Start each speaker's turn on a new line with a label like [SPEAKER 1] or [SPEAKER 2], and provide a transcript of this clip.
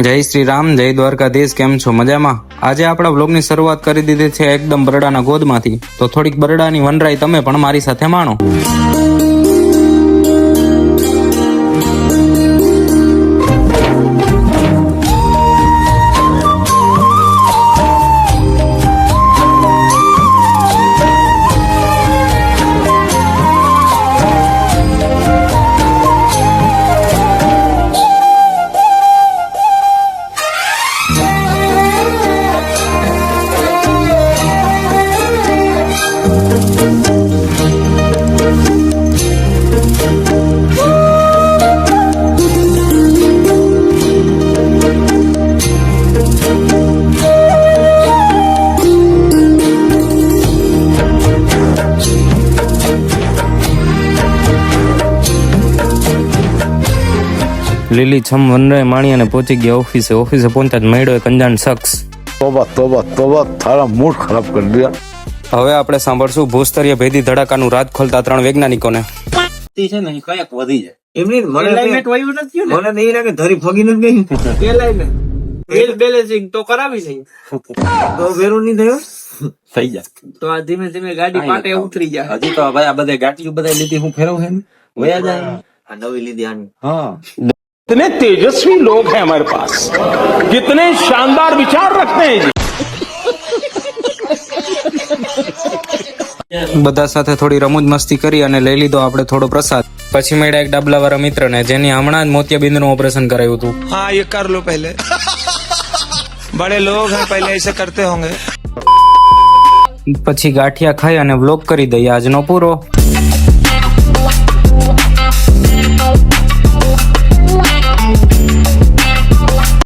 [SPEAKER 1] જય શ્રી રામ, જય દ્વારકાધીશ. કેમ છો? મજામાં? આજે આપણા વ્લોગની શરૂઆત કરી દીધી છે એકદમ બરડાના ગોદમાંથી. તો થોડીક બરડાની વનરાઈ તમે પણ મારી સાથે માણો. લીલી છમ વનરાય માણી અને પહોંચી ગયા ઓફિસે પહોંચતા જ મળ્યો એક અંજાન શખ્સ.
[SPEAKER 2] તોબા તોબા તોબા, તારા મૂડ ખરાબ કરી દિયા.
[SPEAKER 1] હવે આપણે સાંભળશું ભૂસ્તરીય ભેદી ધડાકાનું રાજ ખોલતા 3 વૈજ્ઞાનિકોને.
[SPEAKER 3] છે ને કયાક વધી જાય એમની મને નહીં લાગે ધરી ફગી નથી ગઈ
[SPEAKER 4] બેલેન્સિંગ તો કરાવી છે
[SPEAKER 3] તો વેરું નહીં થયો થઈ જાય
[SPEAKER 4] તો આ ધીમે ધીમે ગાડી પાટે ઉતરી જાય.
[SPEAKER 3] હજી તો ભાઈ આ બધા ગાંઠીઓ બધા લીધી હું ફેરવ હે વયા જાય આ નવી લીધી આની હા
[SPEAKER 5] कितने तेजस्वी लोग हैं हमारे पास, कितने शानदार विचार रखते हैं.
[SPEAKER 1] બધા સાથે થોડી રમૂજ મસ્તી કરી અને લઈ લીધો આપણે થોડો પ્રસાદ. પછી મળ્યા એક ડાબલાવાળા મિત્રને જેની હમણાં જ મોતિયાબિંદનું ઓપરેશન કરાયું હતું.
[SPEAKER 6] हाँ ये कर लो पहले बड़े लोग हैं पहले ऐसे करते होंगे.
[SPEAKER 1] પછી ગાંઠિયા ખાઈ અને વ્લોગ કરી દઈએ આજનો પૂરો.